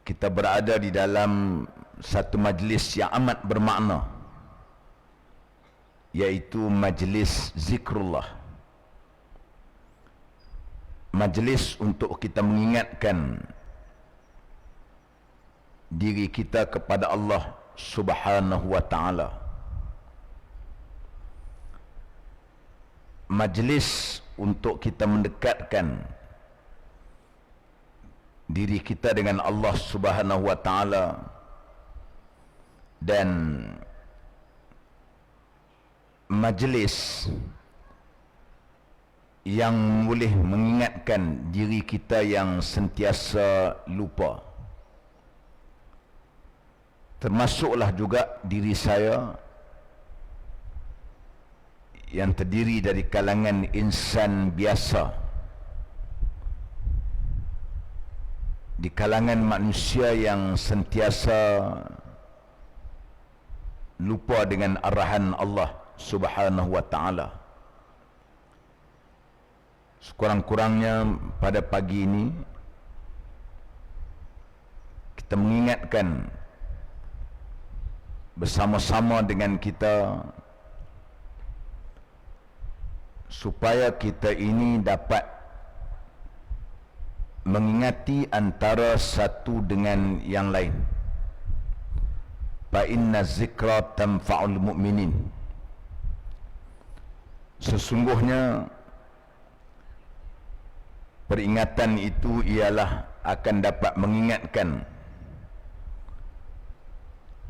kita berada di dalam satu majlis yang amat bermakna, yaitu majlis zikrullah. Majlis untuk kita mengingatkan diri kita kepada Allah Subhanahu wa ta'ala. Majlis untuk kita mendekatkan diri kita dengan Allah Subhanahu wa ta'ala, dan majlis yang boleh mengingatkan diri kita yang sentiasa lupa. Termasuklah juga diri saya yang terdiri dari kalangan insan biasa, di kalangan manusia yang sentiasa lupa dengan arahan Allah Subhanahu wa ta'ala. Sekurang-kurangnya pada pagi ini kita mengingatkan bersama-sama dengan kita supaya kita ini dapat mengingati antara satu dengan yang lain. Fa inna zikra tanfa'ul mu'minin. Sesungguhnya peringatan itu ialah akan dapat mengingatkan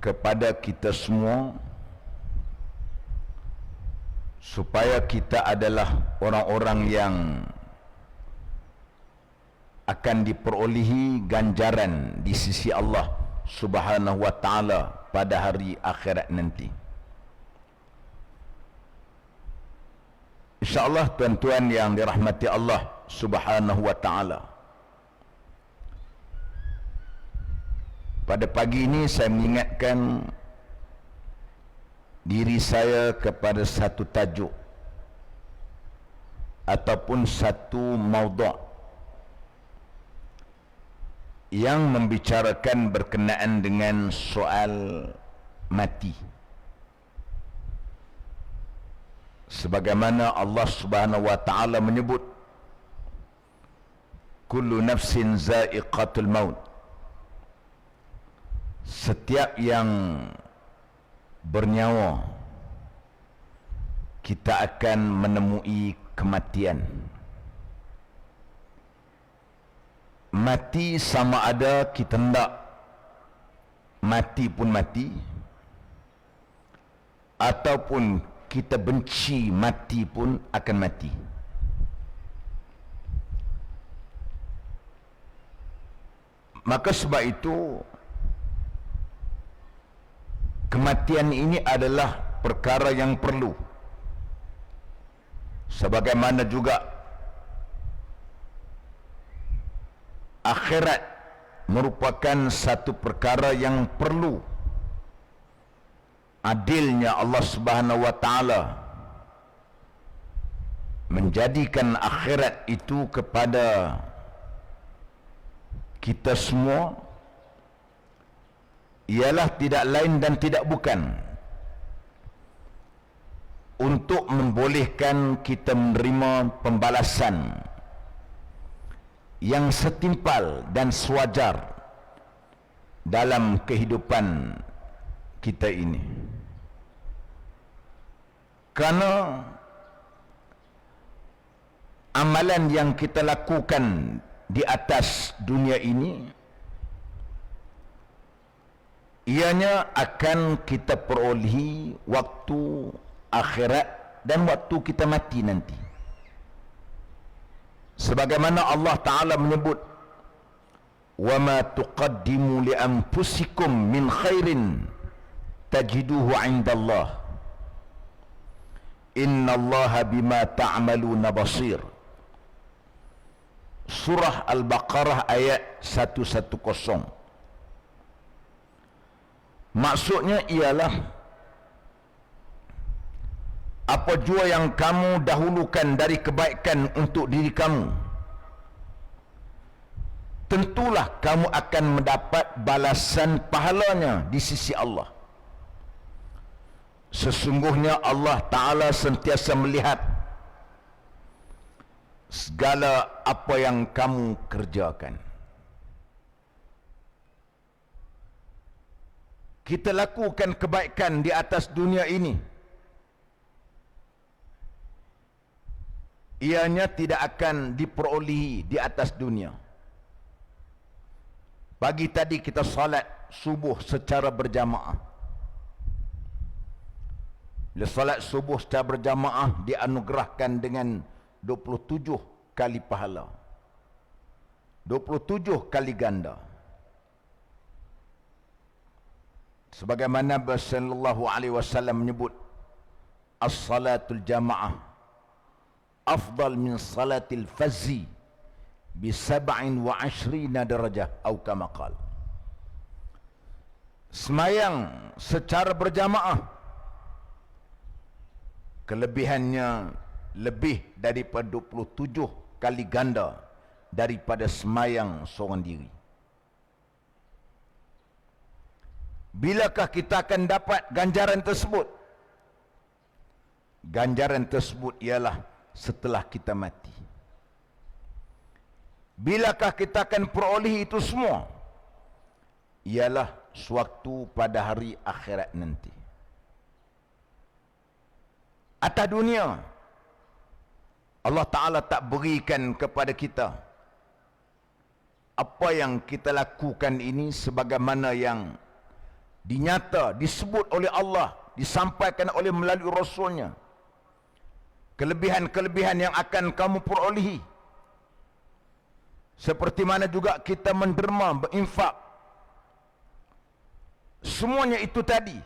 kepada kita semua supaya kita adalah orang-orang yang akan diperolehi ganjaran di sisi Allah Subhanahu wa ta'ala pada hari akhirat nanti. InsyaAllah tuan-tuan yang dirahmati Allah Subhanahu wa ta'ala, pada pagi ini saya mengingatkan diri saya kepada satu tajuk ataupun satu maudhu' yang membicarakan berkenaan dengan soal mati. Sebagaimana Allah Subhanahu wa ta'ala menyebut, kullu nafsin za'iqatul maut. Setiap yang bernyawa kita akan menemui kematian. Mati sama ada kita hendak mati pun mati, ataupun kita benci mati pun akan mati. Maka sebab itu kematian ini adalah perkara yang perlu. Sebagaimana juga akhirat merupakan satu perkara yang perlu. Adilnya Allah Subhanahu wa ta'ala menjadikan akhirat itu kepada kita semua ialah tidak lain dan tidak bukan untuk membolehkan kita menerima pembalasan yang setimpal dan sewajar dalam kehidupan kita ini. Kerana amalan yang kita lakukan di atas dunia ini, ianya akan kita perolehi waktu akhirat dan waktu kita mati nanti. Sebagaimana Allah Ta'ala menyebut, wa ma tuqaddimu li anfusikum min khairin tajiduhu 'indallah innallaha bima ta'maluna basir. Surah Al-Baqarah ayat 110. Maksudnya ialah apa jua yang kamu dahulukan dari kebaikan untuk diri kamu, tentulah kamu akan mendapat balasan pahalanya di sisi Allah. Sesungguhnya Allah Ta'ala sentiasa melihat segala apa yang kamu kerjakan. Kita lakukan kebaikan di atas dunia ini, ianya tidak akan diperolehi di atas dunia. Pagi tadi kita salat subuh secara berjamaah. Bila salat subuh secara berjamaah dianugerahkan dengan 27 kali pahala, 27 kali ganda. Sebagaimana Rasulullah SAW menyebut, as-salatul jamaah afdal min salatil fazzi bi 27 darajah atau kama qala. Semayang secara berjamaah kelebihannya lebih daripada 27 kali ganda daripada semayang seorang diri. Bilakah kita akan dapat ganjaran tersebut? Ganjaran tersebut ialah setelah kita mati. Bilakah kita akan peroleh itu semua? Ialah sewaktu pada hari akhirat nanti. Atas dunia, Allah Ta'ala tak berikan kepada kita apa yang kita lakukan ini sebagaimana yang dinyata, disebut oleh Allah, disampaikan oleh melalui Rasulnya. Kelebihan-kelebihan yang akan kamu perolehi. Seperti mana juga kita menderma, berinfak. Semuanya itu tadi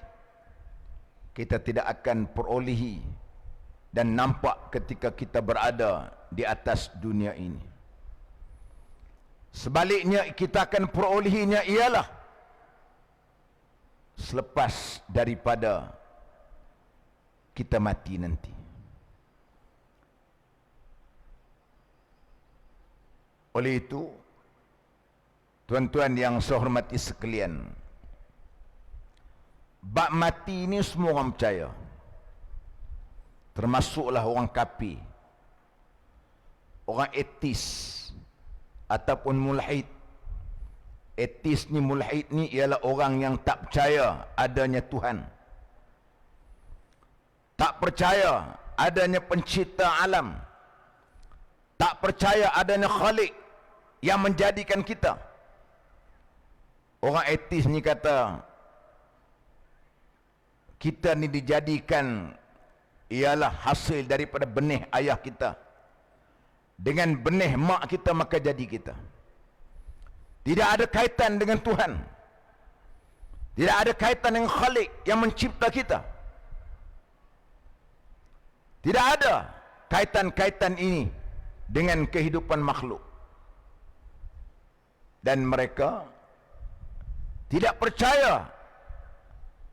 kita tidak akan perolehi dan nampak ketika kita berada di atas dunia ini. Sebaliknya kita akan perolehinya ialah selepas daripada kita mati nanti. Oleh itu, tuan-tuan yang saya hormati sekalian, bab mati ini semua orang percaya, termasuklah orang kafir, orang etis ataupun mulhid. Etis ni, mulhid ni ialah orang yang tak percaya adanya Tuhan, tak percaya adanya pencipta alam, tak percaya adanya Khalik yang menjadikan kita. Orang etis ni kata kita ni dijadikan ialah hasil daripada benih ayah kita, dengan benih mak kita maka jadi kita. Tidak ada kaitan dengan Tuhan, tidak ada kaitan dengan Khalik yang mencipta kita. Tidak ada kaitan-kaitan ini dengan kehidupan makhluk. Dan mereka tidak percaya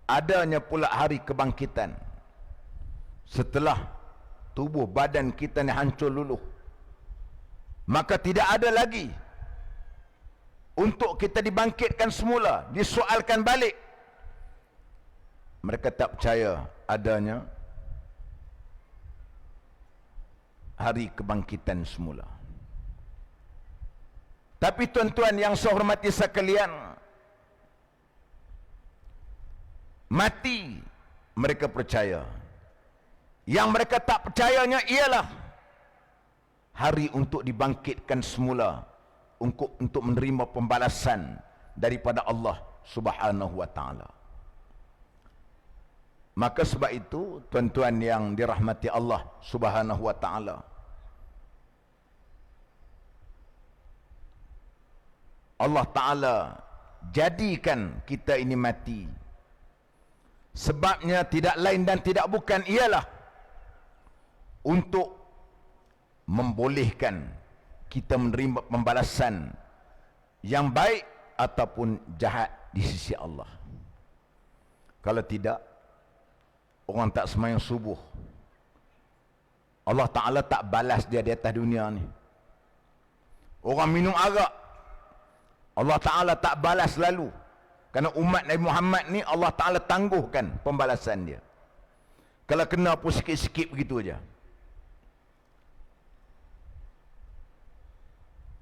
adanya pula hari kebangkitan setelah tubuh badan kita ni hancur luluh. Maka tidak ada lagi untuk kita dibangkitkan semula, disoalkan balik. Mereka tak percaya adanya hari kebangkitan semula. Tapi tuan-tuan yang saya hormati sekalian, mati mereka percaya. Yang mereka tak percayanya ialah hari untuk dibangkitkan semula, untuk menerima pembalasan daripada Allah Subhanahu wa Ta'ala. Maka sebab itu tuan-tuan yang dirahmati Allah Subhanahu wa Ta'ala, Allah Ta'ala jadikan kita ini mati. Sebabnya tidak lain dan tidak bukan ialah untuk membolehkan kita menerima pembalasan yang baik ataupun jahat di sisi Allah. Kalau tidak, orang tak sembahyang subuh, Allah Ta'ala tak balas dia di atas dunia ni. Orang minum arak, Allah Ta'ala tak balas lalu. Kerana umat Nabi Muhammad ni Allah Ta'ala tangguhkan pembalasan dia. Kalau kena pun sikit-sikit begitu aja.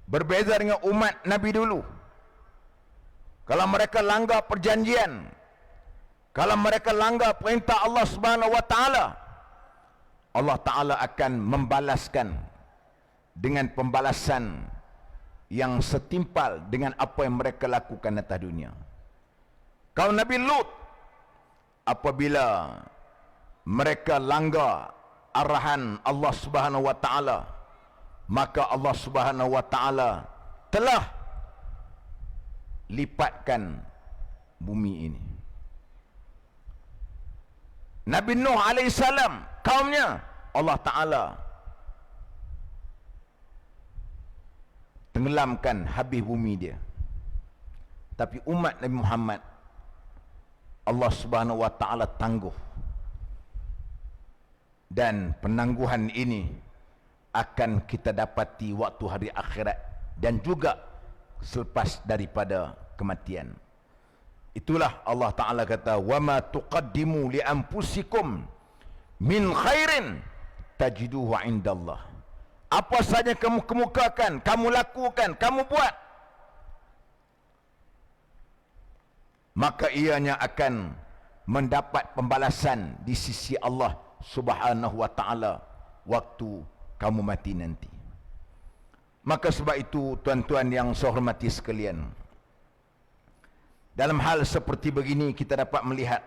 Berbeza dengan umat Nabi dulu. Kalau mereka langgar perjanjian, kalau mereka langgar perintah Allah Subhanahu Wa Ta'ala, Allah Ta'ala akan membalaskan dengan pembalasan yang setimpal dengan apa yang mereka lakukan atas dunia. Kaum Nabi Lut, apabila mereka langgar arahan Allah Subhanahu Wa Ta'ala, maka Allah Subhanahu Wa Ta'ala telah lipatkan bumi ini. Nabi Nuh alaihissalam, kaumnya Allah Ta'ala tenggelamkan habis bumi dia. Tapi umat Nabi Muhammad, Allah Subhanahu Wa Ta'ala tangguh. Dan penangguhan ini akan kita dapati waktu hari akhirat dan juga selepas daripada kematian. Itulah Allah Ta'ala kata, wa ma tuqaddimu li anfusikum min khairin tajiduhu indallah. Apa saja kamu kemukakan, kamu lakukan, kamu buat, maka ianya akan mendapat pembalasan di sisi Allah Subhanahu Wa Ta'ala waktu kamu mati nanti. Maka sebab itu, tuan-tuan yang saya hormati sekalian, dalam hal seperti begini kita dapat melihat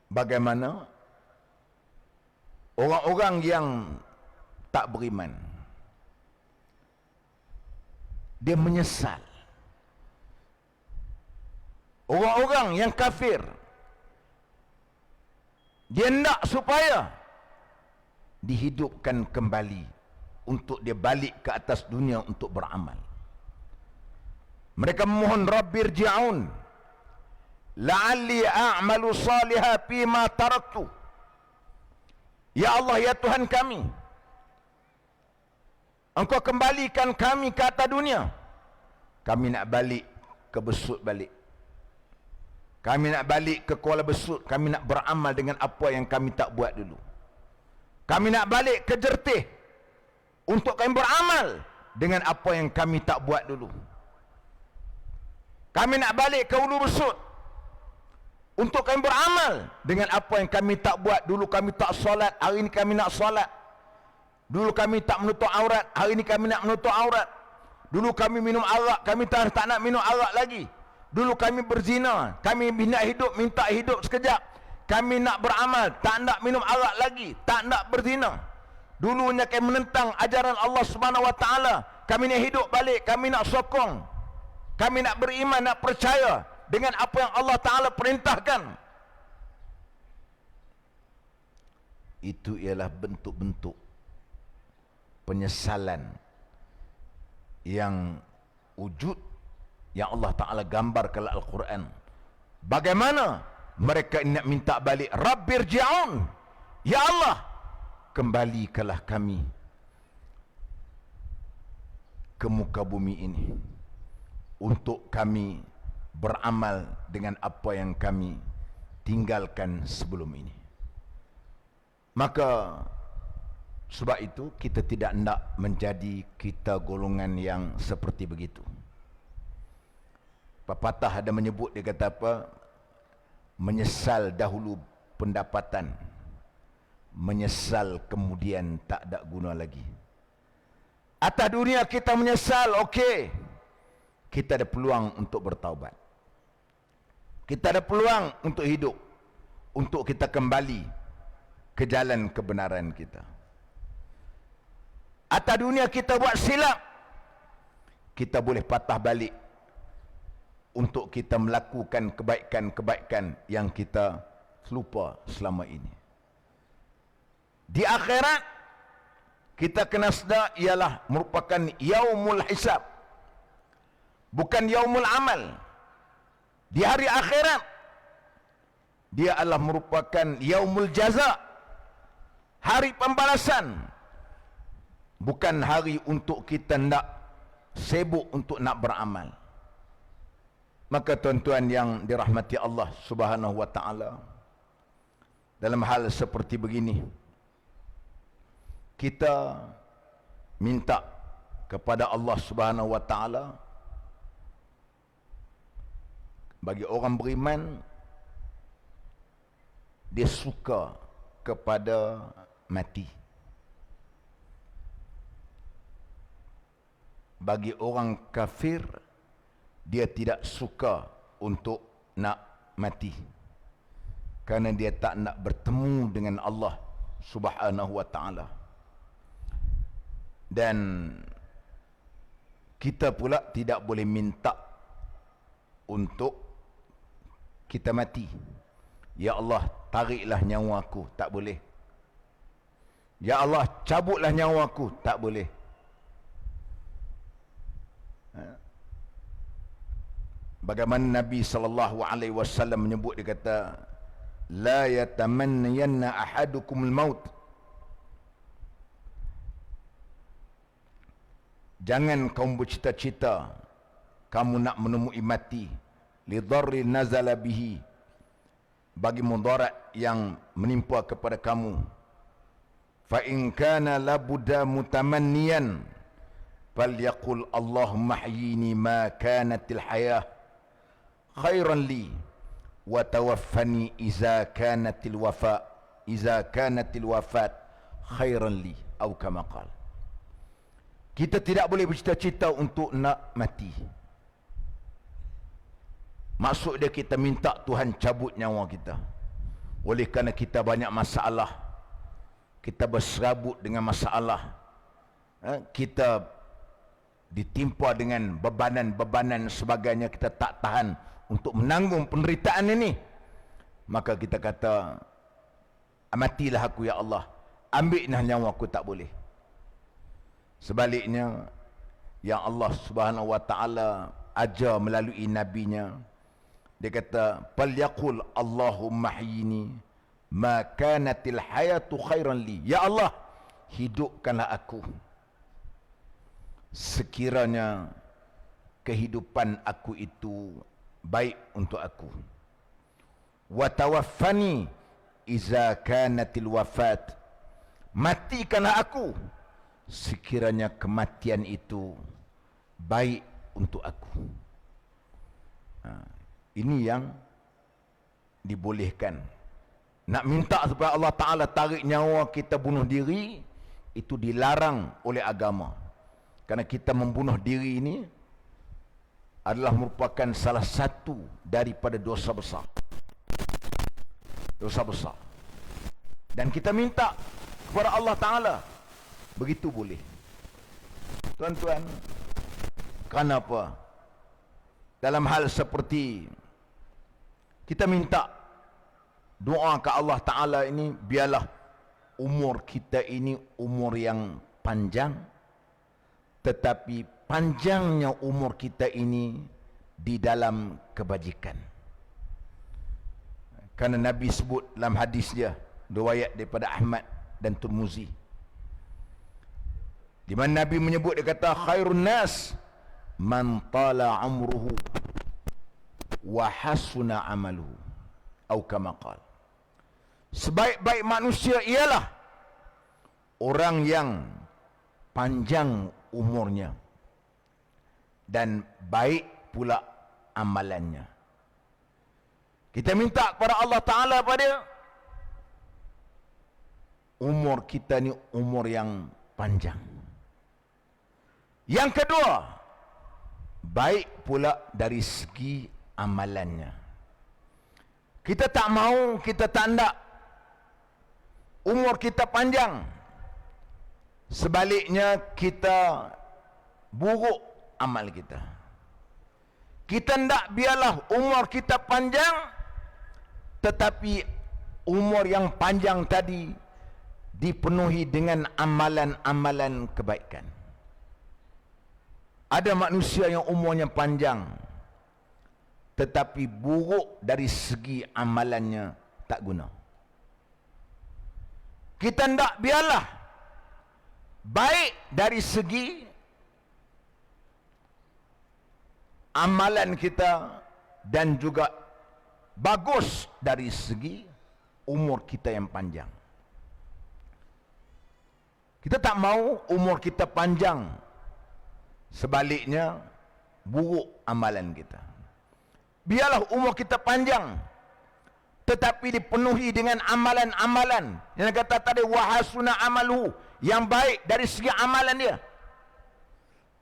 bagaimana orang-orang yang tak beriman, dia menyesal. Orang-orang yang kafir, dia nak supaya dihidupkan kembali untuk dia balik ke atas dunia untuk beramal. Mereka memohon, Rabbirji'un la'alli a'malu salihah fima taraktu. Ya Allah, ya Tuhan kami, Engkau kembalikan kami ke atas dunia. Kami nak balik ke Besut balik. Kami nak balik ke Kuala Besut. Kami nak beramal dengan apa yang kami tak buat dulu. Kami nak balik ke Jertih untuk kami beramal dengan apa yang kami tak buat dulu. Kami nak balik ke Ulu Besut untuk kami beramal dengan apa yang kami tak buat dulu. Kami tak solat, hari ini kami nak solat. Dulu kami tak menutup aurat, hari ini kami nak menutup aurat. Dulu kami minum arak, kami tak nak minum arak lagi. Dulu kami berzina, kami nak hidup, minta hidup sekejap. Kami nak beramal, tak nak minum arak lagi, tak nak berzina. Dulunya kami menentang ajaran Allah Subhanahu Wa Ta'ala. Kami nak hidup balik, kami nak sokong. Kami nak beriman, nak percaya dengan apa yang Allah Ta'ala perintahkan. Itu ialah bentuk-bentuk penyesalan yang wujud, yang Allah Ta'ala gambar dalam Al-Quran. Bagaimana mereka nak minta balik, Rabbirji'un, ya Allah, kembalikanlah kami ke muka bumi ini untuk kami beramal dengan apa yang kami tinggalkan sebelum ini. Maka sebab itu kita tidak nak menjadi kita golongan yang seperti begitu. Pepatah ada menyebut, dia kata apa? Menyesal dahulu pendapatan, menyesal kemudian tak ada guna lagi. Atas dunia kita menyesal, okey, kita ada peluang untuk bertaubat. Kita ada peluang untuk hidup, untuk kita kembali ke jalan kebenaran kita. Atas dunia kita buat silap, kita boleh patah balik untuk kita melakukan kebaikan-kebaikan yang kita lupa selama ini. Di akhirat, kita kena sedar ialah merupakan yaumul hisab, bukan yaumul amal. Di hari akhirat, dia adalah merupakan yaumul jaza, hari pembalasan. Bukan hari untuk kita nak sibuk untuk nak beramal. Maka tuan-tuan yang dirahmati Allah Subhanahu wa taala, dalam hal seperti begini kita minta kepada Allah Subhanahu wa taala, bagi orang beriman dia suka kepada mati. Bagi orang kafir dia tidak suka untuk nak mati, kerana dia tak nak bertemu dengan Allah Subhanahu wa taala. Dan kita pula tidak boleh minta untuk kita mati. Ya Allah, tariklah nyawa aku, tak boleh. Ya Allah, cabutlah nyawa aku, tak boleh. Bagaimana Nabi SAW menyebut, dia kata, la yatamannayanna ahadukumul maut. Jangan kamu bercita-cita kamu nak menemui mati, li dharri nazala bihi, bagi mudarat yang menimpa kepada kamu. Fa in kana labudda mutamanniyan falyaqul Allahumma ahyini ma kanatil hayah khairan li wa tawaffani iza kanatil wafat khairan li, atau kama qala. Kita tidak boleh bercita-cita untuk nak mati. Maksud dia kita minta Tuhan cabut nyawa kita. Oleh kerana kita banyak masalah, kita berserabut dengan masalah, kita ditimpa dengan bebanan-bebanan sebagainya, kita tak tahan untuk menanggung penderitaan ini. Maka kita kata, matilah aku ya Allah, ambillah nyawa aku, tak boleh. Sebaliknya, yang Allah Subhanahu wa taala ajar melalui nabinya, dia kata, falyaqul Allahumma ahyini ma kanatil hayatu khairan li. Ya Allah, hidupkanlah aku sekiranya kehidupan aku itu baik untuk aku. Wa tawaffani iza kanatil wafat. Matikanlah aku sekiranya kematian itu baik untuk aku. Ini yang dibolehkan. Nak minta supaya Allah Ta'ala tarik nyawa kita bunuh diri, itu dilarang oleh agama. Kerana kita membunuh diri ini adalah merupakan salah satu daripada dosa besar. Dosa besar. Dan kita minta kepada Allah Ta'ala, begitu boleh. Tuan-tuan, kenapa dalam hal seperti kita minta doa ke Allah Ta'ala ini, biarlah umur kita ini umur yang panjang, tetapi panjangnya umur kita ini di dalam kebajikan. Kerana Nabi sebut dalam hadis dia, riwayat daripada Ahmad dan Tirmizi, di mana Nabi menyebut, dia kata, khairun nas man tala umruhu wa hasuna amaluhu, atau kama qala. Sebaik-baik manusia ialah orang yang panjang umurnya dan baik pula amalannya. Kita minta kepada Allah Ta'ala pada umur kita ni umur yang panjang. Yang kedua, baik pula dari segi amalannya. Kita tak mau, kita tak nak umur kita panjang, sebaliknya kita buruk amal kita. Kita hendak biarlah umur kita panjang, tetapi umur yang panjang tadi dipenuhi dengan amalan-amalan kebaikan. Ada manusia yang umurnya panjang, tetapi buruk dari segi amalannya, tak guna. Kita hendak biarlah baik dari segi amalan kita dan juga bagus dari segi umur kita yang panjang. Kita tak mau umur kita panjang, sebaliknya buruk amalan kita. Biarlah umur kita panjang, tetapi dipenuhi dengan amalan-amalan yang kata tadi wahasuna amalu, yang baik dari segi amalan dia.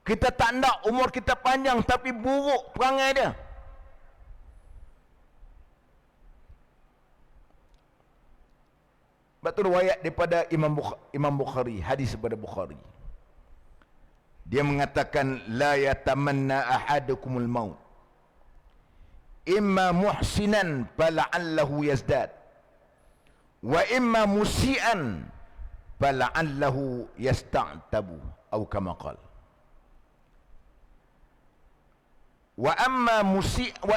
Kita tak nak umur kita panjang tapi buruk perangai dia. Betul riwayat daripada Imam Bukhari, hadis daripada Bukhari. Dia mengatakan la yatamanna ahadukumul maut imma muhsinan fala'allahu yazdad wa imma musian fala'allahu yasta'tabu atau kama qala. Wa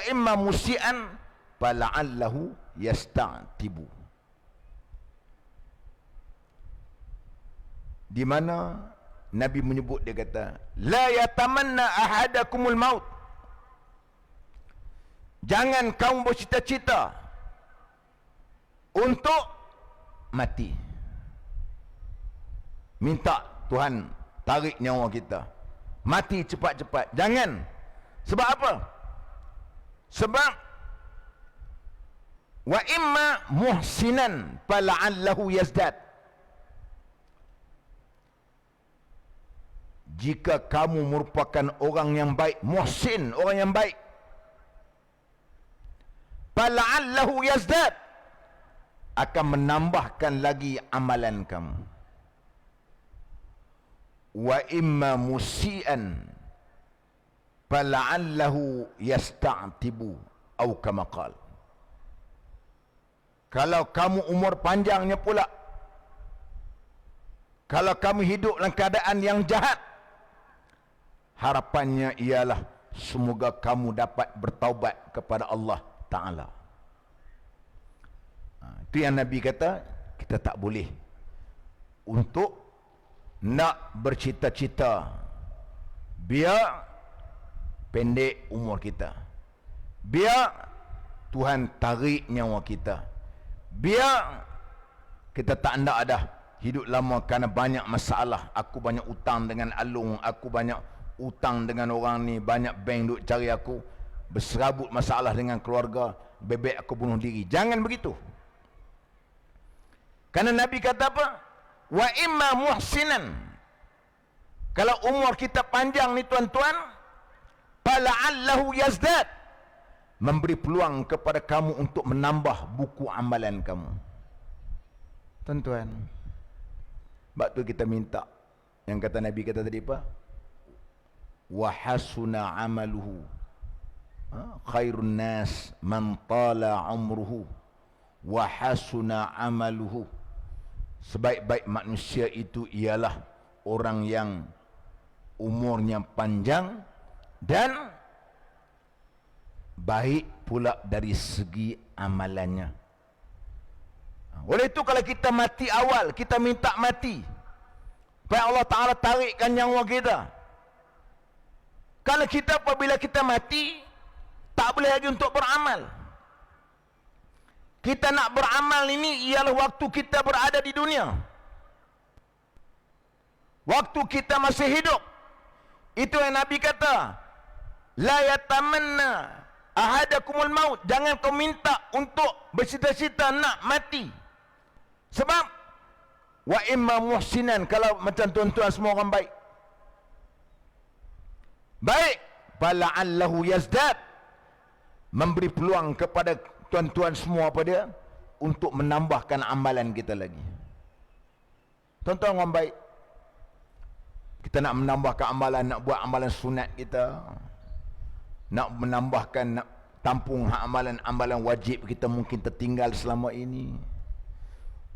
imma musian fala'allahu yasta'tibu. Di mana Nabi menyebut, dia kata la yatamanna ahadakumul maut, jangan kamu bercita-cita untuk mati. Minta Tuhan tarik nyawa kita, mati cepat-cepat. Jangan. Sebab apa? Sebab wa imma muhsinan fala'allahu yazdad. Jika kamu merupakan orang yang baik, muhsin, orang yang baik, fala'allahu yazdad, akan menambahkan lagi amalan kamu. Wa imma musian fala'allahu yasta'tibu atau kama qala. Kalau kamu umur panjangnya pula, kalau kamu hidup dalam keadaan yang jahat, harapannya ialah semoga kamu dapat bertaubat kepada Allah Ta'ala. Itu yang Nabi kata, kita tak boleh untuk nak bercita-cita biar pendek umur kita, biar Tuhan tarik nyawa kita, biar kita tak nak dah hidup lama kerana banyak masalah. Aku banyak utang dengan Alung, aku banyak utang dengan orang ni, banyak bank duk cari aku, berserabut masalah dengan keluarga, bebek aku bunuh diri. Jangan begitu. Karena Nabi kata apa? Wa imma muhsinan, kalau umur kita panjang ni tuan-tuan, fala'allahu yazdad, memberi peluang kepada kamu untuk menambah buku amalan kamu. Tuan-tuan, sebab tu kita minta, yang kata Nabi kata tadi apa? Wa hasuna amaluhu, khairun nas man tala umruhu wa hasuna amaluhu. Sebaik-baik manusia itu ialah orang yang umurnya panjang dan baik pula dari segi amalannya. Oleh itu kalau kita mati awal, kita minta mati, supaya Allah Ta'ala tarikkan nyawa kita. Kalau kita apabila kita mati, tak boleh lagi untuk beramal. Kita nak beramal ini ialah waktu kita berada di dunia, waktu kita masih hidup. Itu yang Nabi kata, la yatamanna ahadakumul maut, jangan kau minta untuk bercita-cita nak mati. Sebab wa imma muhsinan, kalau macam tuan-tuan semua orang baik, baik, fala'allahu yazdad, memberi peluang kepada tuan-tuan semua apa dia, untuk menambahkan amalan kita lagi. Tuan-tuan orang baik, kita nak menambahkan amalan, nak buat amalan sunat kita, nak menambahkan, nak tampung amalan-amalan wajib kita mungkin tertinggal selama ini,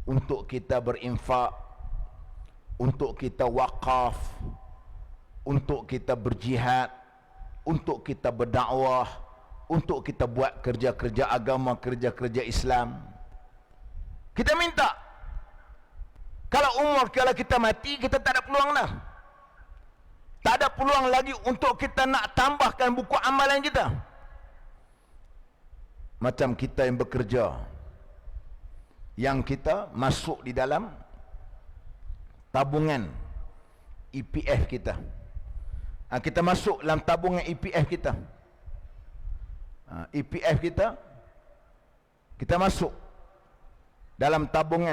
untuk kita berinfak, untuk kita wakaf, untuk kita berjihad, untuk kita berdakwah, untuk kita buat kerja-kerja agama, kerja-kerja Islam. Kita minta, kalau kita mati, kita tak ada peluang dah. Tak ada peluang lagi untuk kita nak tambahkan buku amalan kita. Macam kita yang bekerja, yang kita masuk di dalam tabungan EPF kita. Kita masuk dalam tabungan EPF kita. EPF kita masuk dalam tabung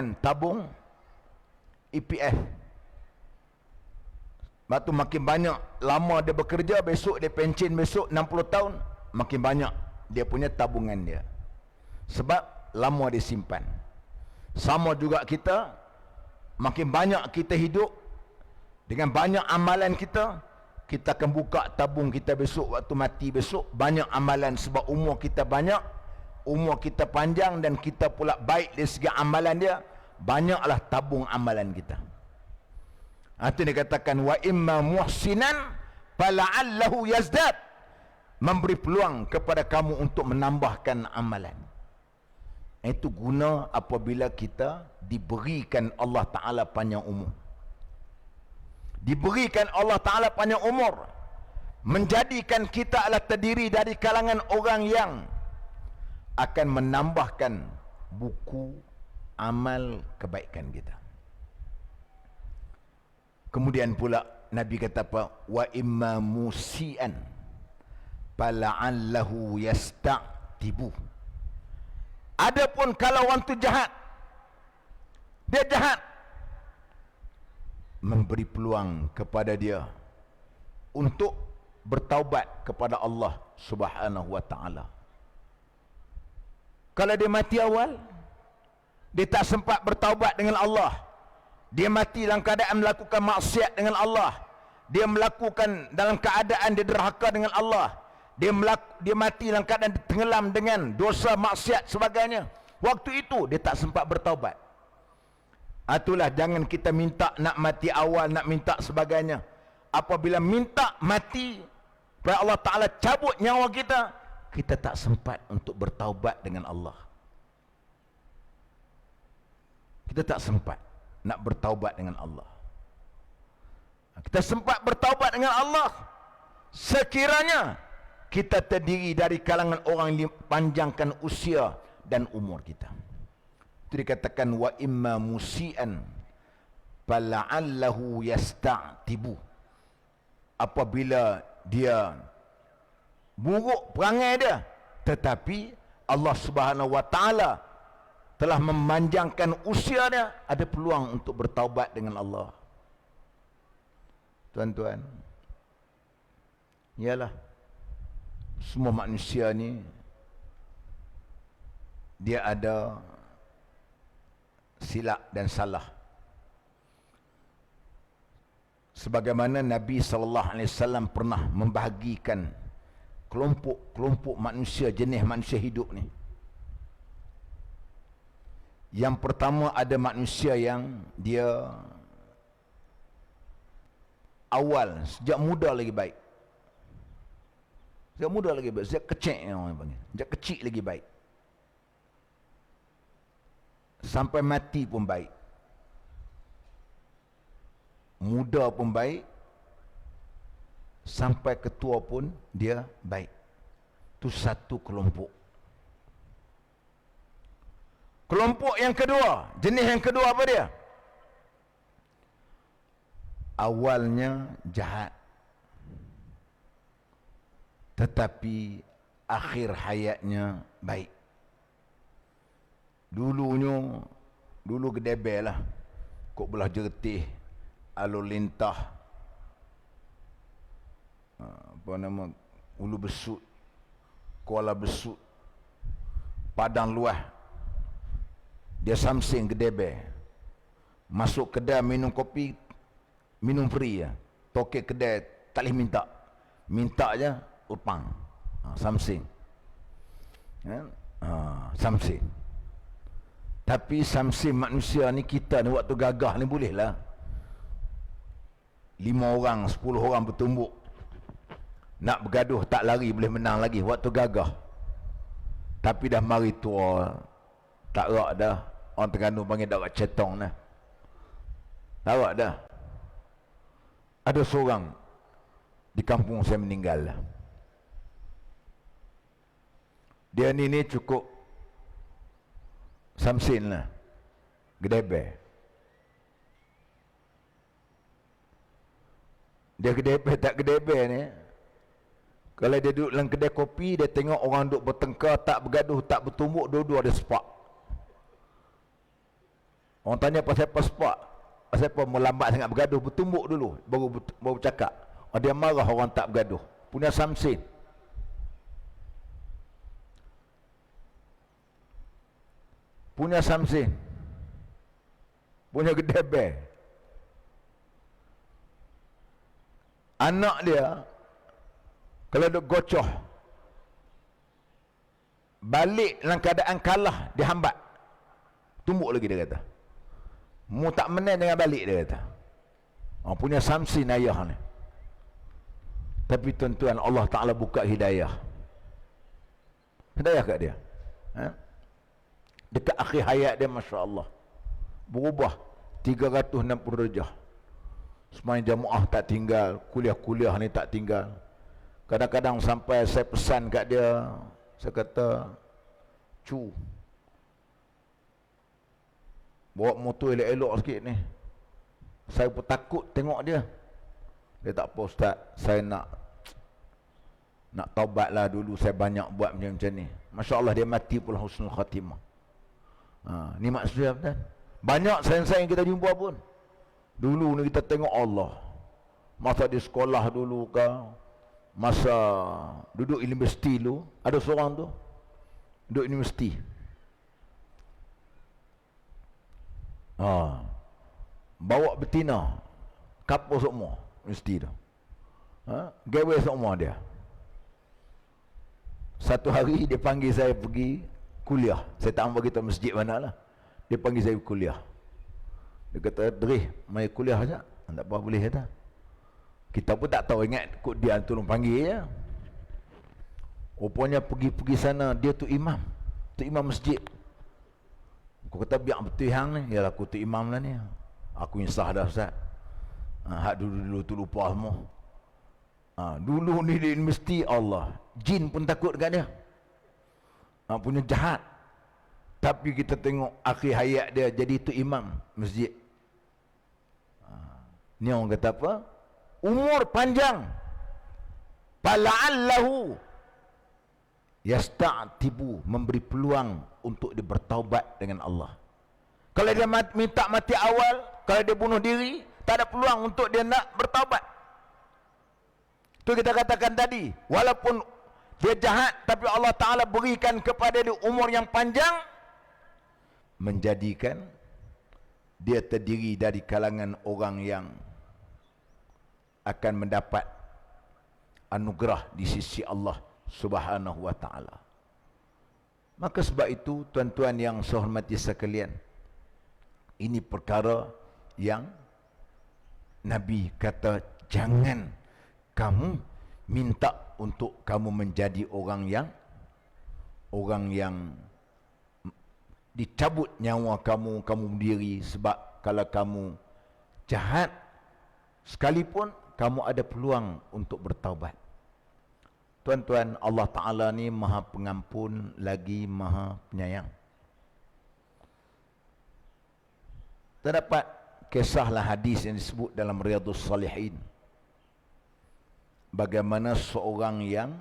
EPF. Lepas tu makin banyak lama dia bekerja, besok dia pencen, besok 60 tahun, makin banyak dia punya tabungan dia. Sebab lama dia simpan. Sama juga kita, makin banyak kita hidup, dengan banyak amalan kita, kita akan buka tabung kita besok, waktu mati besok, banyak amalan. Sebab umur kita banyak, umur kita panjang, dan kita pula baik dari segi amalan dia, banyaklah tabung amalan kita. Itu dikatakan wa imma muhsinan fala'allahu yazdad, memberi peluang kepada kamu untuk menambahkan amalan. Itu guna apabila kita diberikan Allah Ta'ala panjang umur. Diberikan Allah Ta'ala panjang umur, menjadikan kita adalah terdiri dari kalangan orang yang akan menambahkan buku amal kebaikan kita. Kemudian pula Nabi kata apa? Wa imma musian fala'allahu yasta'tibu. Adapun kalau orang tu jahat, dia jahat, memberi peluang kepada dia untuk bertaubat kepada Allah Subhanahu wa taala. Kalau dia mati awal, dia tak sempat bertaubat dengan Allah, dia mati dalam keadaan melakukan maksiat dengan Allah, dia melakukan dalam keadaan dia derhaka dengan Allah, dia mati dalam keadaan tenggelam dengan dosa maksiat sebagainya, waktu itu dia tak sempat bertaubat. Itulah, jangan kita minta nak mati awal, nak minta sebagainya. Apabila minta mati, supaya Allah Ta'ala cabut nyawa kita, kita tak sempat untuk bertaubat dengan Allah. Kita tak sempat nak bertaubat dengan Allah. Kita sempat bertaubat dengan Allah sekiranya kita terdiri dari kalangan orang yang panjangkan usia dan umur kita. Itu dikatakan wa imma musian fala'allahu yasta'tibu. Apabila dia buruk perangai dia, tetapi Allah Subhanahu wa taala telah memanjangkan usia dia, ada peluang untuk bertaubat dengan Allah. Tuan-tuan, ialah semua manusia ni dia ada silap dan salah. Sebagaimana Nabi SAW pernah membahagikan kelompok-kelompok manusia, jenis manusia hidup ni. Yang pertama, ada manusia yang dia awal, sejak muda lagi baik. Sejak muda lagi baik, sejak kecil orang panggil. Sejak kecil lagi baik. Sampai mati pun baik. Muda pun baik, sampai ketua pun dia baik. Itu satu kelompok. Kelompok yang kedua, jenis yang kedua apa dia? Awalnya jahat, tetapi akhir hayatnya baik. Dulu gedebel lah, kok belah jertih, alur lintah, Ulu Besut, Kuala Besut, Padang Luas. Dia samsing gedebel, masuk kedai minum kopi, minum free ya. Tokek kedai tak boleh minta je lepang. Samsing, samsing. Tapi samsing manusia ni, kita ni waktu gagah ni boleh lah 5 orang, 10 orang bertumbuk, nak bergaduh tak lari, boleh menang lagi waktu gagah. Tapi dah mari tua, tak rak dah. Orang Terengganu panggil dak rak cetong dah. Tak rak dah. Ada seorang Di kampung saya meninggal. Dia ni cukup Samsin lah. Gedebel. Dia gedebel tak gedebel ni. Kalau dia duduk dalam kedai kopi, dia tengok orang duduk bertengkar, tak bergaduh, tak bertumbuk, dua-dua ada sepak. Orang tanya pasal apa sepak? Pasal apa melambat sangat bergaduh, bertumbuk dulu, baru cakap. Dia marah orang tak bergaduh. Punya Samsin. Punya Samsin. Punya gedebel. Anak dia kalau duk gocoh balik dalam keadaan kalah, dia hambat. Tumbuk lagi dia kata. Mu tak menang dengan balik dia kata. Punya Samsin ayah ni. Tapi tuan-tuan, Allah Ta'ala buka hidayah. Hidayah kat dia. Dekat akhir hayat dia, Masya Allah, berubah 360 darjah. Semuanya jamaah tak tinggal, kuliah-kuliah ni tak tinggal. Kadang-kadang sampai saya pesan kat dia, saya kata, cu, bawa motor elok-elok sikit ni. Saya pun takut tengok dia. Dia tak apa, Ustaz, saya nak taubat lah dulu, saya banyak buat macam ni. Masya Allah, dia mati pula husnul khatimah. Ni maksudnya apa? Banyak sayang-sayang kita jumpa pun. Dulu ni kita tengok Allah. Masa di sekolah dulu ke, masa duduk universiti dulu, ada seorang tu duduk universiti. Bawa betina, kapur semua universiti tu. Gawe semua dia. Satu hari dia panggil saya pergi kuliah. Saya tak mahu beritahu masjid mana lah. Dia panggil saya kuliah. Dia kata, Drih, mari kuliah saja. Tak apa, boleh kata. Kita pun tak tahu, ingat kod dia tolong panggil je. Rupanya pergi sana, dia tu imam. Tu imam masjid. Aku kata, biar betul hang ni. Yalah, aku tu imam lah ni. Aku insah dah, Ustaz. Hak dulu-dulu tu lupa semua. Dulu ni di universiti, Allah, jin pun takut dekat dia. Punya jahat. Tapi kita tengok akhir hayat dia jadi tu imam masjid. Ni orang kata apa? Umur panjang. Fala'allahu yasta'tibu, memberi peluang untuk dia bertaubat dengan Allah. Kalau dia minta mati awal, kalau dia bunuh diri, tak ada peluang untuk dia nak bertaubat. Itu kita katakan tadi, walaupun dia jahat, tapi Allah Ta'ala berikan kepada dia umur yang panjang, menjadikan dia terdiri dari kalangan orang yang akan mendapat anugerah di sisi Allah Subhanahu wa Ta'ala. Maka sebab itu, tuan-tuan yang saya hormati sekalian, ini perkara yang Nabi kata, jangan kamu minta untuk kamu menjadi orang yang dicabut nyawa kamu berdiri. Sebab kalau kamu jahat sekalipun, kamu ada peluang untuk bertaubat. Tuan-tuan, Allah Ta'ala ni maha pengampun lagi maha penyayang. Terdapat kisahlah hadis yang disebut dalam Riyadhus Salihin, bagaimana seorang yang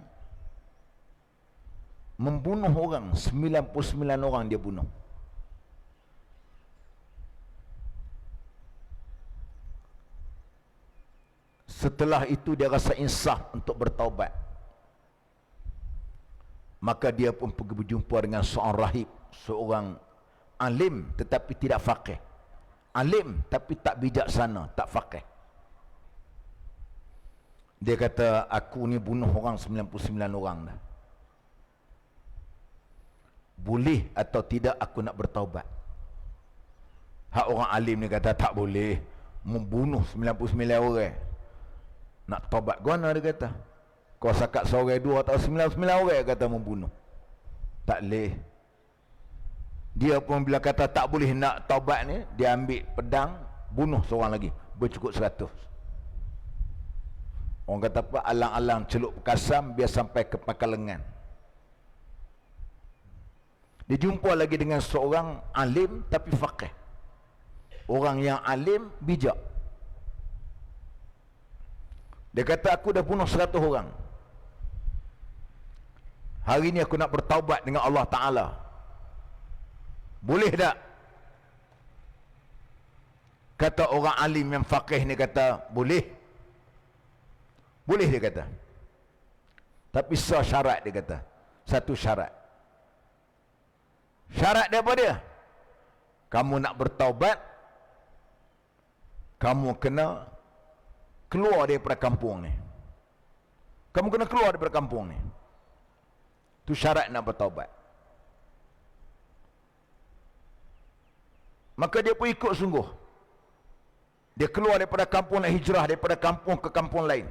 membunuh orang, 99 orang dia bunuh. Setelah itu dia rasa insaf untuk bertaubat. Maka dia pun pergi berjumpa dengan seorang rahib, seorang alim tetapi tidak faqih. Alim tapi tak bijaksana, tak faqih. Dia kata, aku ni bunuh orang 99 orang dah. Boleh atau tidak aku nak bertaubat? Hak orang alim ni kata, tak boleh. Membunuh 99 orang. Nak taubat guna, dia kata. Kau sakat seorang dua atau 99 orang kata membunuh. Tak boleh. Dia pun bila kata tak boleh nak taubat ni, dia ambil pedang, bunuh seorang lagi. Bercukup 100. Orang kata apa? Alang-alang celup kasam biar sampai ke pangkal lengan. Dia jumpa lagi dengan seorang alim tapi faqih. Orang yang alim, bijak. Dia kata, aku dah bunuh 100 orang. Hari ni aku nak bertaubat dengan Allah Ta'ala. Boleh tak? Kata orang alim yang faqih ni kata, boleh. Boleh dia kata. Tapi syarat dia kata. Satu syarat. Syarat dia apa dia? Kamu nak bertaubat, kamu kena keluar daripada kampung ni. Kamu kena keluar daripada kampung ni. Itu syarat nak bertaubat. Maka dia pun ikut sungguh. Dia keluar daripada kampung, nak hijrah daripada kampung ke kampung lain.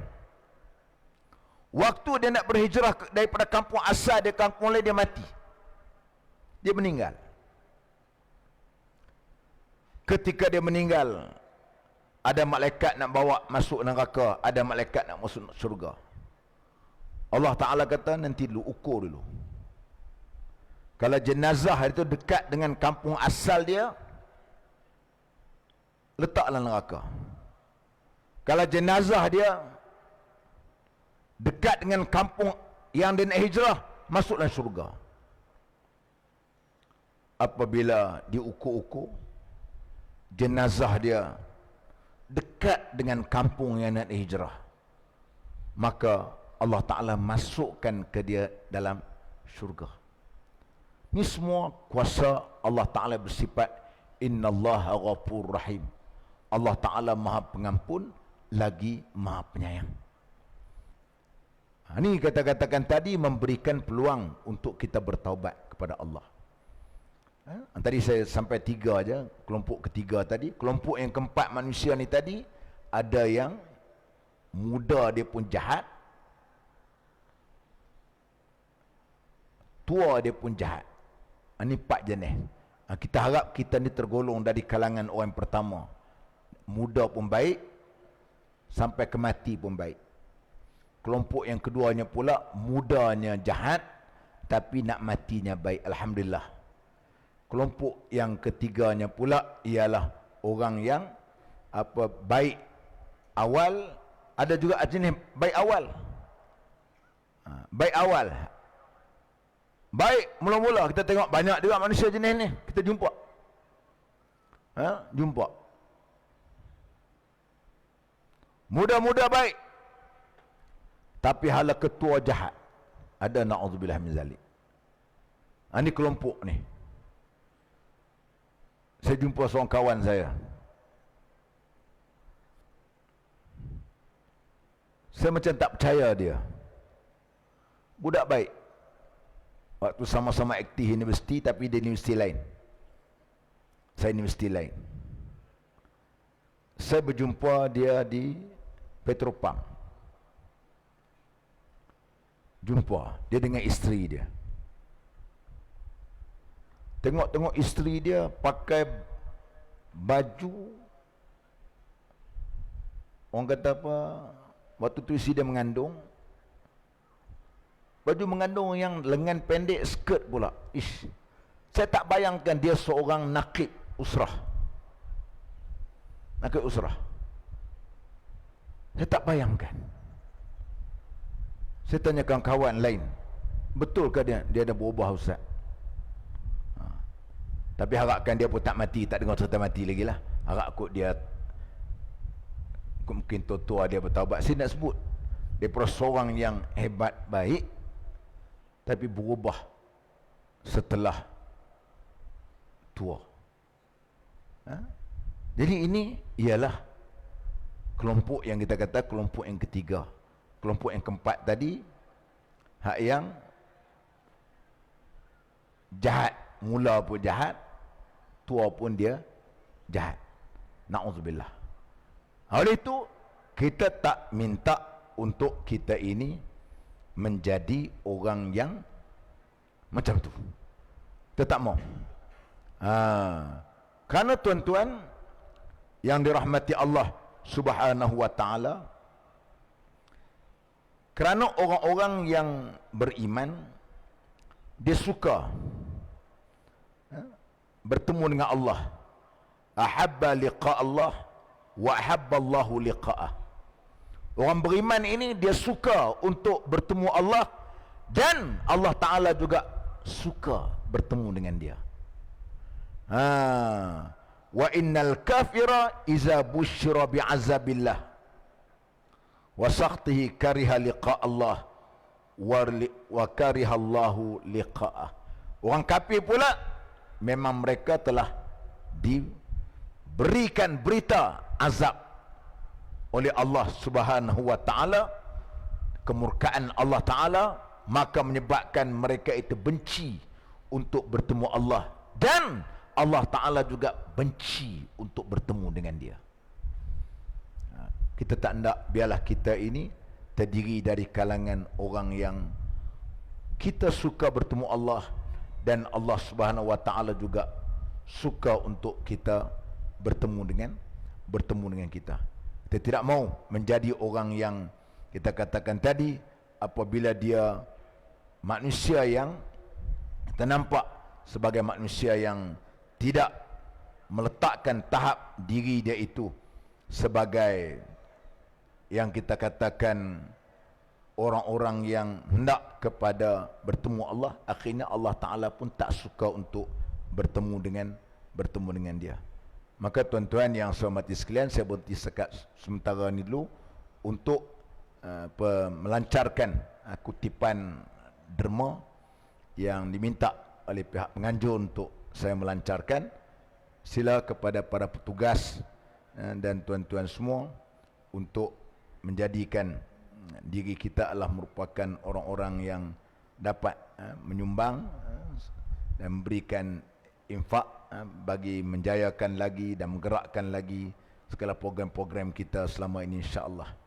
Waktu dia nak berhijrah daripada kampung asal dia, kampung lain, dia mati. Dia meninggal. Ketika dia meninggal, ada malaikat nak bawa masuk neraka, ada malaikat nak masuk syurga. Allah Ta'ala kata, nanti dulu, ukur dulu. Kalau jenazah itu dekat dengan kampung asal dia, letaklah neraka. Kalau jenazah dia dekat dengan kampung yang dia nak hijrah, masuklah syurga. Apabila diukur-ukur, jenazah dia dekat dengan kampung yang nak hijrah, maka Allah Ta'ala masukkan ke dia dalam syurga. Ini semua kuasa Allah Ta'ala bersifat Innallaha ghafur rahim. Allah Ta'ala maha pengampun lagi maha penyayang. Ini kata-katakan tadi memberikan peluang untuk kita bertaubat kepada Allah. Tadi saya sampai 3 aja, kelompok ketiga tadi. Kelompok yang keempat manusia ni tadi, ada yang muda dia pun jahat, tua dia pun jahat. Ini 4 jenis. Kita harap kita ni tergolong dari kalangan orang pertama. Muda pun baik, sampai ke mati pun baik. Kelompok yang keduanya pula, mudanya jahat, tapi nak matinya baik. Alhamdulillah. Kelompok yang ketiganya pula ialah orang yang baik awal, ada juga jenis baik awal. Baik awal. Baik mula-mula kita tengok banyak juga manusia jenis ni kita jumpa. Jumpa. Muda-muda baik, tapi hala ketua jahat. Ada, na'udzubillah min zalik. Ini kelompok ni. Saya jumpa seorang kawan saya. Saya macam tak percaya dia. Budak baik. Waktu sama-sama aktif universiti, tapi dia universiti lain. Saya universiti lain. Saya berjumpa dia di Petropam. Jumpa dia dengan isteri dia. Tengok-tengok isteri dia pakai baju, orang kata apa, waktu tu isteri dia mengandung, baju mengandung yang lengan pendek, skirt pula. Ish, saya tak bayangkan dia seorang nakib usrah. Nakib usrah. Saya tak bayangkan. Saya tanyakan kawan lain, betulkah dia ada berubah ustaz? Tapi harapkan dia pun tak mati, tak dengar cerita mati lagi lah. Harap kot dia, mungkin tua-tua dia bertaubat. Saya nak sebut, dia pun seorang yang hebat, baik, tapi berubah setelah tua. Jadi ini ialah kelompok yang kita kata kelompok yang ketiga. Kelompok yang keempat tadi, hak yang jahat, mula pun jahat, tua pun dia jahat. Na'udzubillah. Oleh itu, kita tak minta untuk kita ini menjadi orang yang macam tu. Kita tak mau. Kerana tuan-tuan yang dirahmati Allah Subhanahu wa ta'ala, Kerana orang-orang yang beriman, dia suka bertemu dengan Allah. Ahabba liqa Allah wa ahabba Allahu liqa'ah. Orang beriman ini dia suka untuk bertemu Allah, dan Allah Ta'ala juga suka bertemu dengan dia. Wa innal kafira iza busyira bi'azabillah wa sakhtihi kariha liqa Allah wa kariha Allahu liqa'ah. Orang kafir pula memang mereka telah diberikan berita azab oleh Allah Subhanahu wa taala, kemurkaan Allah Taala, maka menyebabkan mereka itu benci untuk bertemu Allah, dan Allah Taala juga benci untuk bertemu dengan dia. Kita tak nak biarlah kita ini terdiri dari kalangan orang yang kita suka bertemu Allah, dan Allah Subhanahu wa taala juga suka untuk kita bertemu dengan kita. Kita tidak mau menjadi orang yang kita katakan tadi, apabila dia manusia yang kita nampak sebagai manusia yang tidak meletakkan tahap diri dia itu sebagai yang kita katakan orang-orang yang hendak kepada bertemu Allah, akhirnya Allah Ta'ala pun tak suka untuk bertemu dengan dia. Maka tuan-tuan yang saya hormati sekalian, saya berhenti sekat sementara ni dulu untuk melancarkan kutipan derma yang diminta oleh pihak penganjur untuk saya melancarkan. Sila kepada para petugas dan tuan-tuan semua untuk menjadikan diri kita adalah merupakan orang-orang yang dapat menyumbang dan memberikan infak bagi menjayakan lagi dan menggerakkan lagi segala program-program kita selama ini, insya-Allah.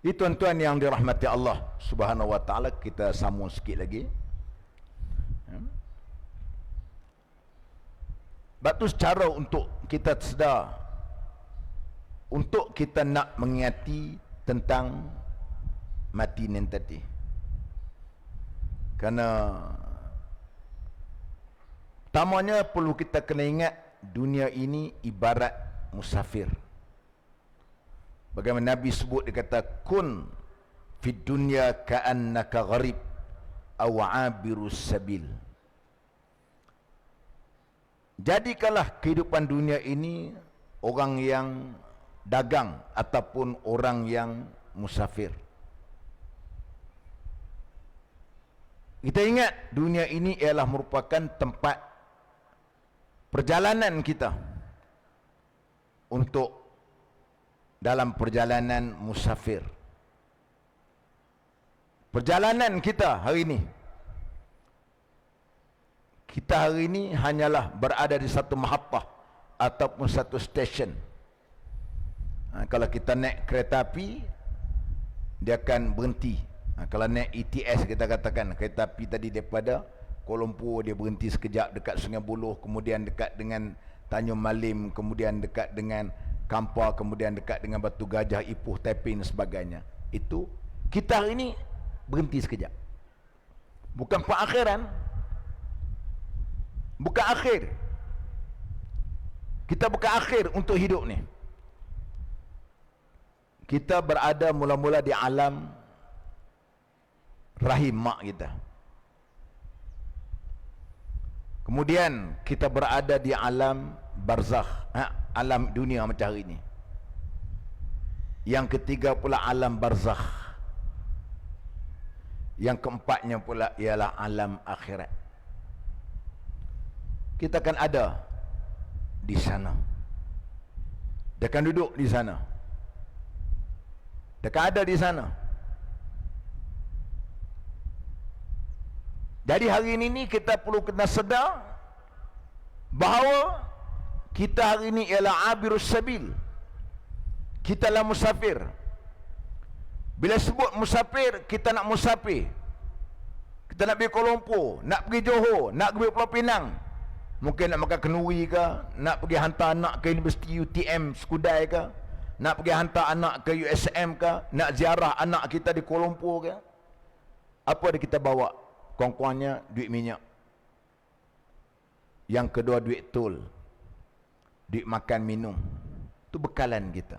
Ini tuan-tuan yang dirahmati Allah Subhanahu wa taala, kita sambung sikit lagi. Batu secara untuk kita sedar, untuk kita nak mengingati tentang mati nanti. Kerana pertamanya perlu kita kena ingat, dunia ini ibarat musafir. Bagaimana Nabi sebut, dia kata kun fid dunya ka'annaka gharib aw 'abirus sabil. Jadikanlah kehidupan dunia ini orang yang dagang ataupun orang yang musafir. Kita ingat dunia ini ialah merupakan tempat perjalanan kita untuk dalam perjalanan musafir. Perjalanan kita hari ini, kita hari ini hanyalah berada di satu mahattah ataupun satu stesen. Kalau kita naik kereta api, dia akan berhenti. Kalau naik ETS, kita katakan kereta api tadi daripada Kuala Lumpur, dia berhenti sekejap dekat Sungai Buloh, kemudian dekat dengan Tanjung Malim, kemudian dekat dengan Kampar, kemudian dekat dengan Batu Gajah, Ipoh, Taiping dan sebagainya. Itu kita hari ini berhenti sekejap. Bukan perakhiran, bukan akhir. Kita bukan akhir untuk hidup ni. Kita berada mula-mula di alam rahim mak kita. Kemudian kita berada di alam barzakh, alam dunia macam hari ini. Yang ketiga pula alam barzakh. Yang keempatnya pula ialah alam akhirat. Kita akan ada di sana. Dia akan duduk di sana. Dia akan ada di sana. Jadi hari ini kita perlu kena sedar bahawa kita hari ini ialah abirus sabil. Kita lah musafir. Bila sebut musafir, kita nak musafir. Kita nak pergi Kuala Lumpur, nak pergi Johor, nak pergi Pulau Pinang. Mungkin nak makan kenduri ke, nak pergi hantar anak ke Universiti UTM Skudai ke, nak pergi hantar anak ke USM ke, nak ziarah anak kita di Kuala Lumpur ke. Apa yang kita bawa? Kurang-kurangnya duit minyak. Yang kedua duit tol, duit makan minum. Itu bekalan kita.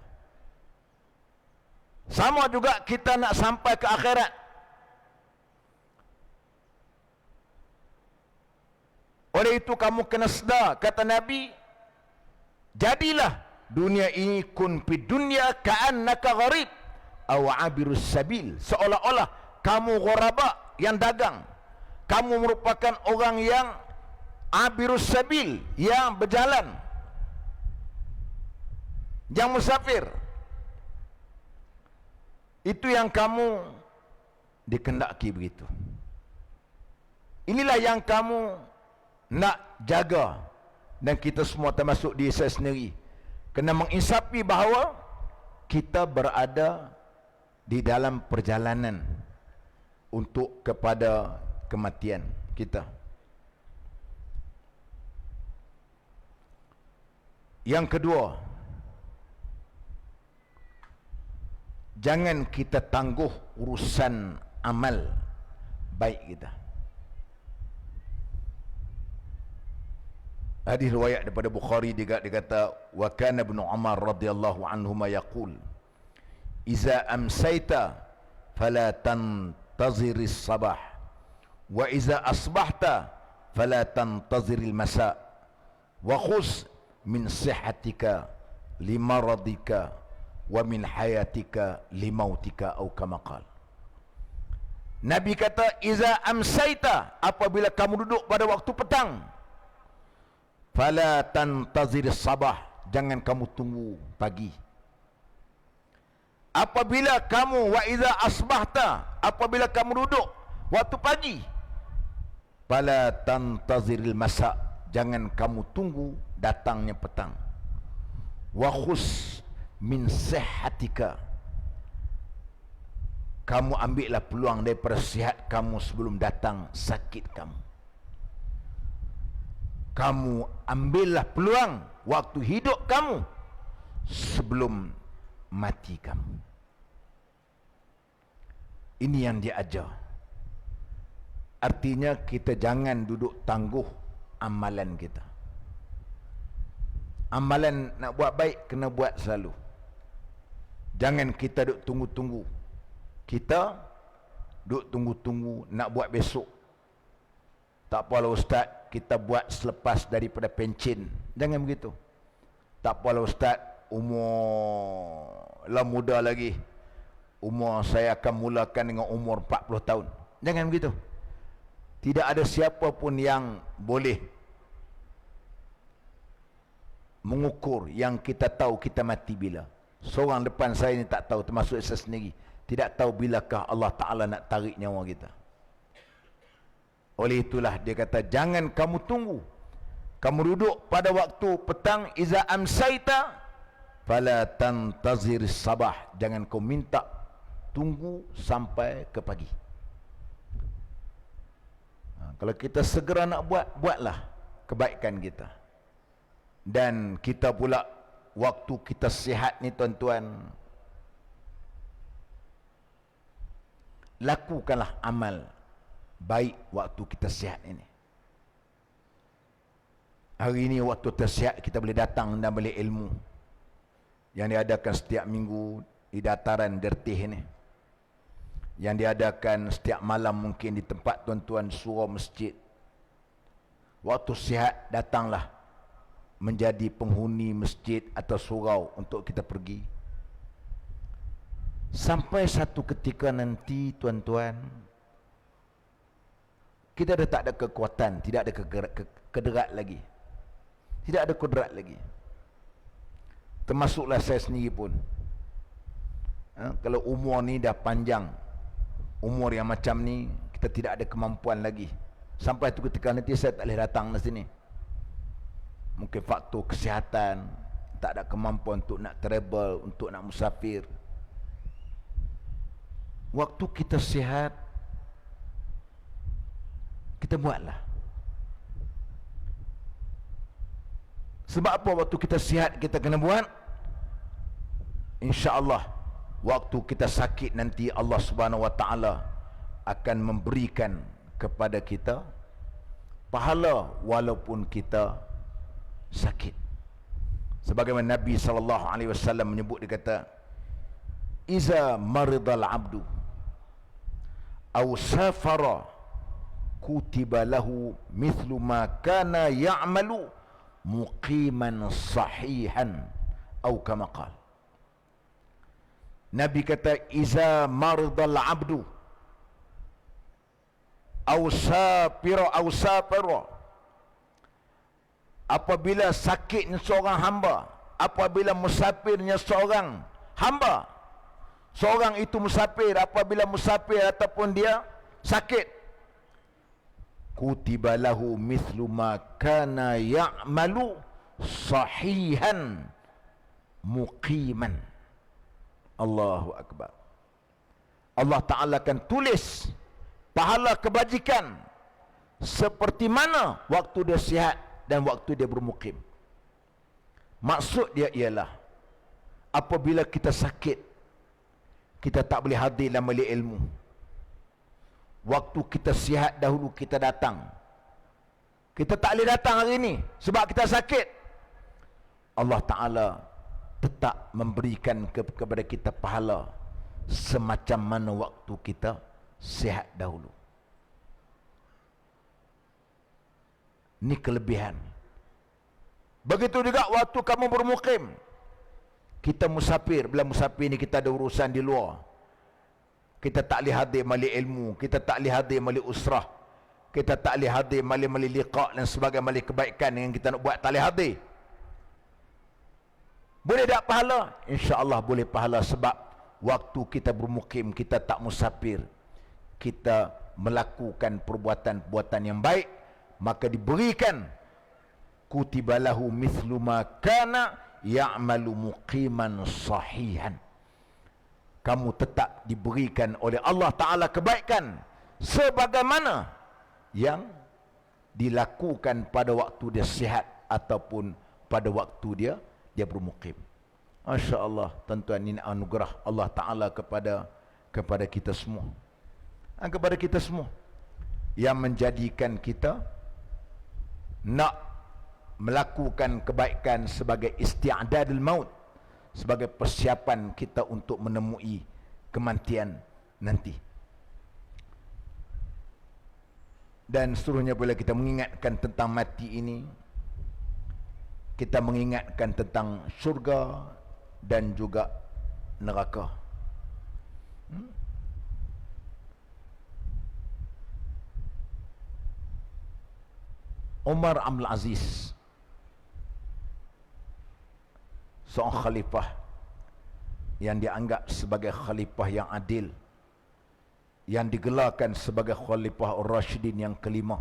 Sama juga kita nak sampai ke akhirat. Oleh itu kamu kena sedar, kata Nabi, jadilah dunia ini kun fi dunya ka'annaka gharib aw abirus sabil. Seolah-olah kamu ghuraba yang dagang. Kamu merupakan orang yang abirus sabil, yang berjalan, yang musafir. Itu yang kamu dikendaki begitu. Inilah yang kamu nak jaga. Dan kita semua termasuk diri saya sendiri kena menginsafi bahawa kita berada di dalam perjalanan untuk kepada kematian kita. Yang kedua, jangan kita tangguh urusan amal baik kita. Hadis riwayat daripada Bukhari, dia kata, wa kana ibnu Umar radhiyallahu anhuma yaqul, iza amsayta fala tantaziris sabah wa iza asbahta fala tantaziril masa wa khuz min sihhatika limaradika wa min hayatika limautika au kama qala. Nabi kata, iza amsayta, apabila kamu duduk pada waktu petang, fala tantazir sabah, jangan kamu tunggu pagi. Apabila kamu wa iza asbahta, apabila kamu duduk waktu pagi, fala tantaziril masa, jangan kamu tunggu datangnya petang. Wa khus min sihhatika, kamu ambillah peluang daripada sihat kamu sebelum datang sakit kamu. Kamu ambillah peluang waktu hidup kamu sebelum mati kamu. Ini yang dia ajar. Artinya kita jangan duduk tangguh amalan kita. Amalan nak buat baik kena buat selalu. Jangan kita duduk tunggu-tunggu. Kita duduk tunggu-tunggu nak buat besok. Tak apalah ustaz, kita buat selepas daripada pencen. Jangan begitu. Tak apalah ustaz, umur lah muda lagi. Umur saya akan mulakan dengan umur 40 tahun. Jangan begitu. Tidak ada siapa pun yang boleh mengukur yang kita tahu kita mati bila. Seorang depan saya ni tak tahu, termasuk saya sendiri. Tidak tahu bilakah Allah Ta'ala nak tarik nyawa kita. Oleh itulah dia kata, jangan kamu tunggu. Kamu duduk pada waktu petang, iza amsaita fala tantazir sabah, jangan kau minta tunggu sampai ke pagi. Kalau kita segera nak buat, buatlah kebaikan kita. Dan kita pula waktu kita sihat ni tuan-tuan, lakukanlah amal baik waktu kita sihat ini. Hari ini waktu tersihat kita boleh datang dan beli ilmu yang diadakan setiap minggu di dataran Dertih ini, yang diadakan setiap malam mungkin di tempat tuan-tuan surau masjid. waktu sihat datanglah menjadi penghuni masjid atau surau untuk kita pergi. Sampai satu ketika nanti, tuan-tuan, kita dah tak ada kekuatan, tidak ada kederat lagi. Tidak ada kudrat lagi. Termasuklah saya sendiri pun. Kalau umur ni dah panjang, umur yang macam ni, kita tidak ada kemampuan lagi. Sampai tu ketika nanti saya tak boleh datang ke sini. Mungkin faktor kesihatan, tak ada kemampuan untuk nak travel, untuk nak musafir. Waktu kita sihat, kita buatlah. Sebab apa waktu kita sihat kita kena buat? InsyaAllah waktu kita sakit nanti Allah Subhanahu Wa Taala akan memberikan kepada kita pahala walaupun kita sakit. Sebagaimana Nabi SAW menyebut, dia kata, "Iza maridal abdu aw safara kutiba lahu mithlu ma kana ya'malu muqiman sahihan atau kama qala." Nabi kata, "Iza maridal abdu aw safara apabila sakitnya seorang hamba, apabila musafirnya seorang hamba, seorang itu musafir, apabila musafir ataupun dia sakit, kutiba lahu mithlu ma kana ya'malu sahihan muqiman." Allahu Akbar. Allah Ta'ala akan tulis pahala kebajikan seperti mana waktu dia sihat dan waktu dia bermukim. Maksud dia ialah, apabila kita sakit, kita tak boleh hadir dalam majlis ilmu. Waktu kita sihat dahulu kita datang. Kita tak boleh datang hari ini sebab kita sakit. Allah Ta'ala tetap memberikan kepada kita pahala semacam mana waktu kita sihat dahulu. Ini kelebihan. Begitu juga waktu kamu bermukim. Kita musafir, bila musafir ni kita ada urusan di luar. Kita tak boleh hadir majlis ilmu, kita tak boleh hadir majlis usrah, kita tak boleh hadir majlis liqa' dan sebagainya, majlis kebaikan yang kita nak buat, tak boleh hadir. Boleh tak pahala? InsyaAllah boleh pahala, sebab waktu kita bermukim, kita tak musafir, kita melakukan perbuatan-perbuatan yang baik, maka diberikan kutiba lahu mithlu ma kana ya'malu muqiman sahihan. Kamu tetap diberikan oleh Allah Ta'ala kebaikan sebagaimana yang dilakukan pada waktu dia sihat ataupun pada waktu dia bermukim. Masya Allah, tuan-tuan, ini anugerah Allah Ta'ala kepada kita semua. Kepada kita semua, yang menjadikan kita nak melakukan kebaikan sebagai isti'adadul maut, sebagai persiapan kita untuk menemui kematian nanti. Dan seterusnya, bila kita mengingatkan tentang mati ini, kita mengingatkan tentang syurga dan juga neraka. Umar Abdul Aziz, seorang khalifah yang dianggap sebagai khalifah yang adil, yang digelarkan sebagai khalifah Ar-Rashidin yang kelima,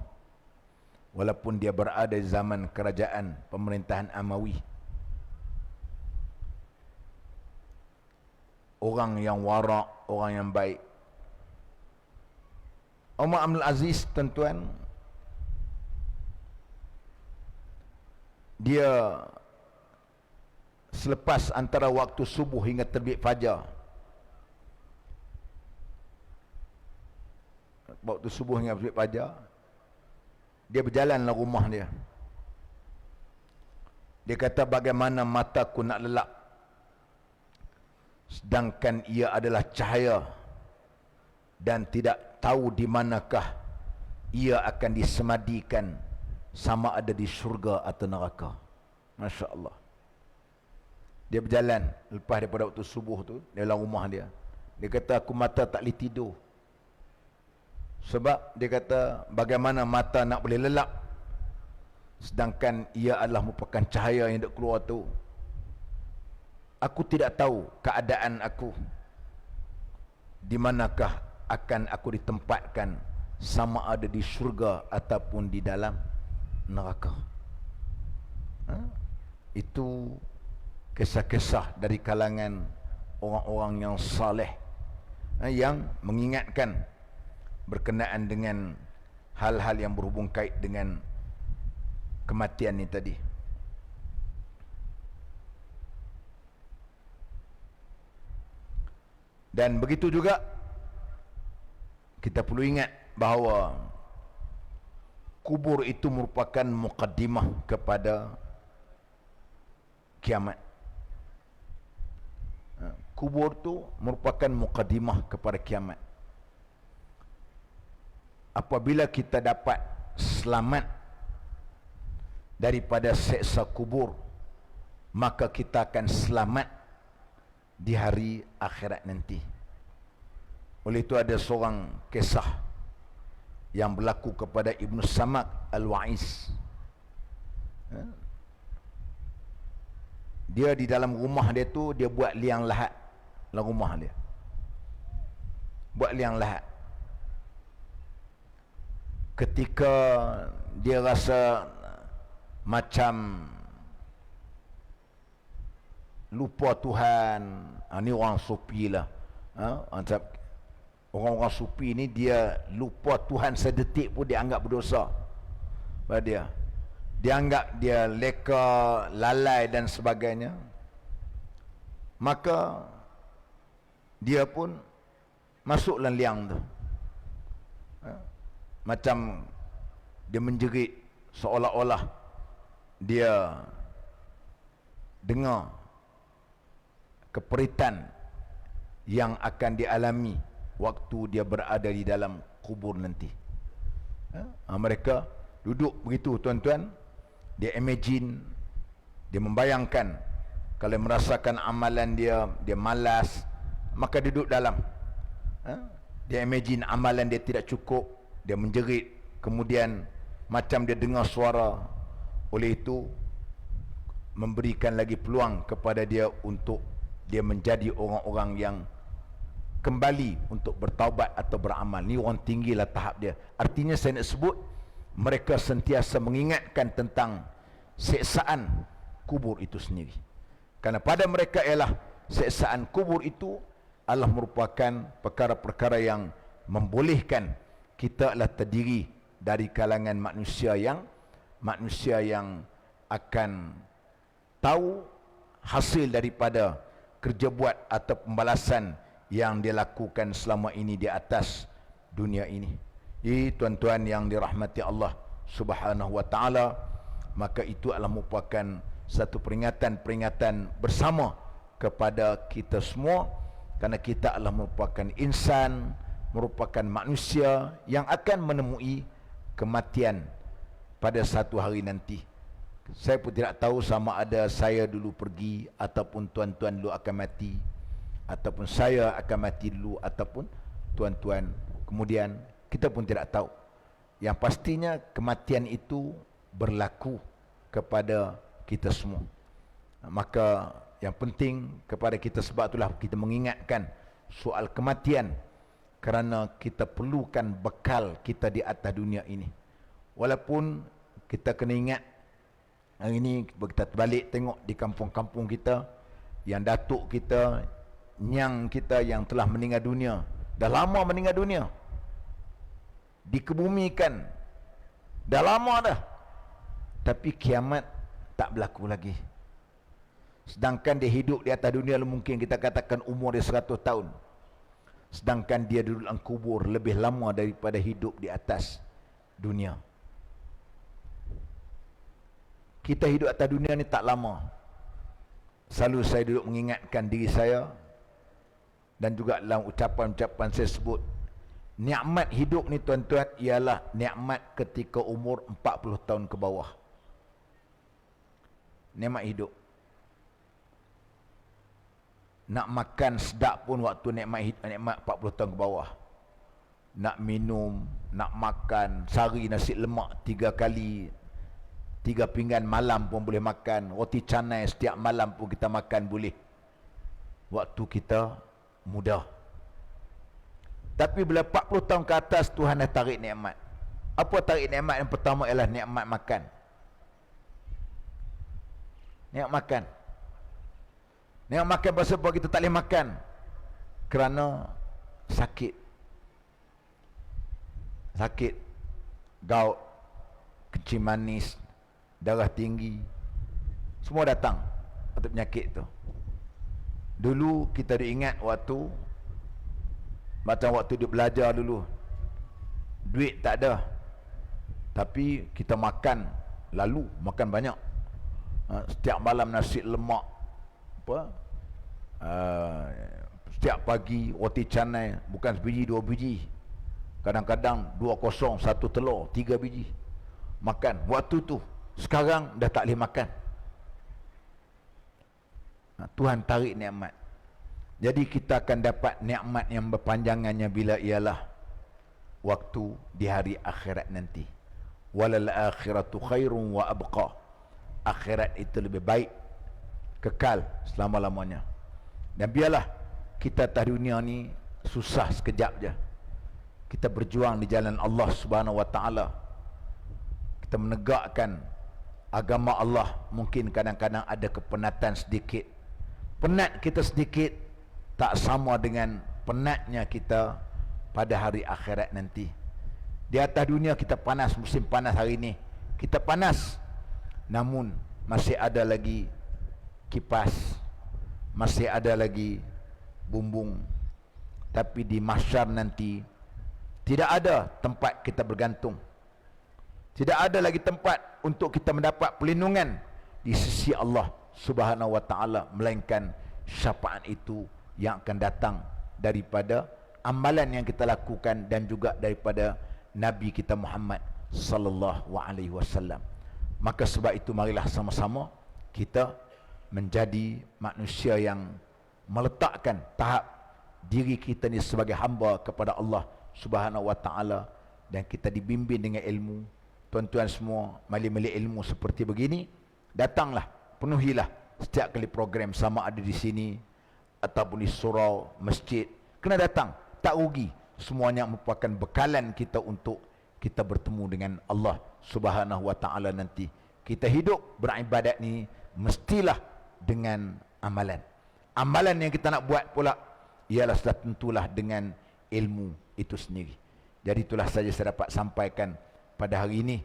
walaupun dia berada di zaman kerajaan pemerintahan Amawi. Orang yang warak, orang yang baik. Umar Abdul Aziz, tuan-tuan, dia selepas antara waktu subuh hingga terbit fajar, waktu subuh hingga terbit fajar, dia berjalanlah rumah dia. Dia kata, bagaimana mataku nak lelap, sedangkan ia adalah cahaya dan tidak tahu di manakah ia akan disemadikan sama ada di syurga atau neraka. Masya Allah. Dia berjalan lepas daripada waktu subuh tu dalam rumah dia. Dia kata aku mata tak boleh tidur. Sebab dia kata bagaimana mata nak boleh lelap sedangkan ia adalah merupakan cahaya yang duk keluar tu. Aku tidak tahu keadaan aku di manakah akan aku ditempatkan, sama ada di syurga ataupun di dalam neraka. Itu kisah-kisah dari kalangan orang-orang yang saleh, yang mengingatkan berkenaan dengan hal-hal yang berhubung kait dengan kematian ni tadi. Dan begitu juga kita perlu ingat bahawa kubur itu merupakan muqaddimah kepada kiamat. Kubur tu merupakan muqaddimah kepada kiamat. Apabila kita dapat selamat daripada seksa kubur, maka kita akan selamat di hari akhirat nanti. Oleh itu ada seorang kisah yang berlaku kepada Ibnu Samak Al-Wa'iz. Dia di dalam rumah dia tu, dia buat liang lahat dalam rumah dia. Buat liang lahat. Ketika dia rasa macam lupa Tuhan, ni orang sufi lah. Orang-orang sufi ni dia lupa Tuhan sedetik pun dia anggap berdosa pada dia. Dia anggap dia leka, lalai dan sebagainya. Maka dia pun masuk dalam liang tu. Macam dia menjerit, seolah-olah dia dengar keperitan yang akan dialami waktu dia berada di dalam kubur nanti. Mereka duduk begitu tuan-tuan, dia imagine, dia membayangkan kalau merasakan amalan dia, dia malas, maka dia duduk dalam. Dia imagine amalan dia tidak cukup, dia menjerit, kemudian macam dia dengar suara. Oleh itu memberikan lagi peluang kepada dia untuk dia menjadi orang-orang yang kembali untuk bertaubat atau beramal. Ni orang tinggilah tahap dia. Artinya saya nak sebut, mereka sentiasa mengingatkan tentang siksaan kubur itu sendiri. Kerana pada mereka ialah siksaan kubur itu adalah merupakan perkara-perkara yang membolehkan kita adalah terdiri dari kalangan manusia yang akan tahu hasil daripada kerja buat atau pembalasan yang dia lakukan selama ini di atas dunia ini. Jadi tuan-tuan yang dirahmati Allah Subhanahu wa taala, maka itu adalah merupakan satu peringatan bersama kepada kita semua, kerana kita adalah merupakan insan, merupakan manusia yang akan menemui kematian pada satu hari nanti. Saya pun tidak tahu sama ada saya dulu pergi, ataupun tuan-tuan dulu akan mati, ataupun saya akan mati dulu, ataupun tuan-tuan kemudian, kita pun tidak tahu. Yang pastinya kematian itu berlaku kepada kita semua. Maka yang penting kepada kita, sebab itulah kita mengingatkan soal kematian, kerana kita perlukan bekal kita di atas dunia ini. Walaupun kita kena ingat, hari ini kita terbalik tengok di kampung-kampung kita, yang datuk kita, nyang kita yang telah meninggal dunia, dah lama meninggal dunia, dikebumikan, dah lama dah, tapi kiamat tak berlaku lagi. Sedangkan dia hidup di atas dunia, mungkin kita katakan umur dia 100 tahun, sedangkan dia duduk dalam kubur lebih lama daripada hidup di atas dunia. Kita hidup atas dunia ni tak lama. Selalu saya duduk mengingatkan diri saya, dan juga dalam ucapan-ucapan saya sebut, Nikmat hidup ni tuan-tuan ialah nikmat ketika umur 40 tahun ke bawah. Nikmat hidup. Nak makan sedap pun waktu nikmat 40 tahun ke bawah. Nak minum, nak makan, sehari nasi lemak 3 kali, 3 pinggan malam pun boleh makan. Roti canai setiap malam pun kita makan boleh. Waktu kita muda. Tapi bila 40 tahun ke atas, Tuhan dah tarik nikmat. Apa tarik nikmat? Yang pertama ialah nikmat makan. Nikmat makan. Nikmat makan pasal apa kita tak boleh makan? Kerana sakit. Sakit. Gout, kencing manis, darah tinggi. Semua datang untuk penyakit tu. Dulu kita diingat waktu macam waktu dia belajar dulu, duit tak ada, tapi kita makan lalu, makan banyak. Setiap malam nasi lemak, setiap pagi roti canai, bukan sebiji 2 biji, kadang-kadang 2 kosong, 1 telur, 3 biji makan waktu tu. Sekarang dah tak boleh makan. Tuhan tarik nikmat. Jadi kita akan dapat nikmat yang berpanjangannya bila ialah waktu di hari akhirat nanti. Walal akhiratu khairun wa abqa. Akhirat itu lebih baik, kekal selama-lamanya. Dan biarlah kita atas dunia ni susah sekejap je. Kita berjuang di jalan Allah Subhanahu wa taala. Kita menegakkan agama Allah. Mungkin kadang-kadang ada kepenatan sedikit. Penat kita sedikit tak sama dengan penatnya kita pada hari akhirat nanti. Di atas dunia kita panas, musim panas hari ni kita panas, namun masih ada lagi kipas, masih ada lagi bumbung. Tapi di mahsyar nanti tidak ada tempat kita bergantung. Tidak ada lagi tempat untuk kita mendapat perlindungan di sisi Allah Subhanahu wa taala, melainkan syafaat itu yang akan datang daripada amalan yang kita lakukan dan juga daripada Nabi kita Muhammad sallallahu alaihi wasallam. Maka sebab itu marilah sama-sama kita menjadi manusia yang meletakkan tahap diri kita ni sebagai hamba kepada Allah Subhanahu wa taala, dan kita dibimbing dengan ilmu. Tuan-tuan semua, mali-mali ilmu seperti begini, datanglah, penuhilah setiap kali program, sama ada di sini ataupun di surau, masjid, kena datang, tak rugi. Semuanya merupakan bekalan kita untuk kita bertemu dengan Allah Subhanahu wa taala nanti. Kita hidup beribadat ni mestilah dengan amalan. Amalan yang kita nak buat pula ialah sudah tentulah dengan ilmu itu sendiri. Jadi itulah saja saya dapat sampaikan pada hari ini.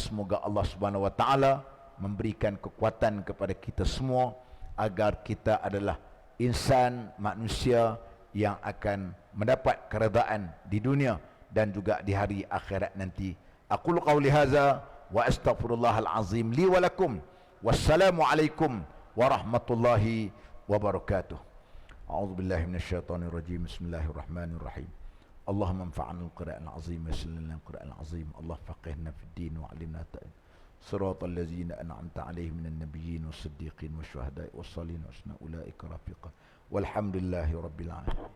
Semoga Allah Subhanahu wa taala memberikan kekuatan kepada kita semua agar kita adalah insan, manusia yang akan mendapat keredaan di dunia dan juga di hari akhirat nanti. Aqulu qawli hadza wa astaghfirullahal azim li wa lakum. Wassalamu alaikum warahmatullahi wabarakatuh. A'udzu billahi minasyaitonir rajim. Bismillahirrahmanirrahim. Allahumma anfa'na al-Qur'an al-azim wa sallimna al-Qur'an al-azim. Allah faqihna fid din wa 'allimna ta'wil. صراط الذين أنعمت عليهم من النبيين والصديقين والشهداء والصالحين وحسن أولئك رفيقا والحمد لله رب العالمين.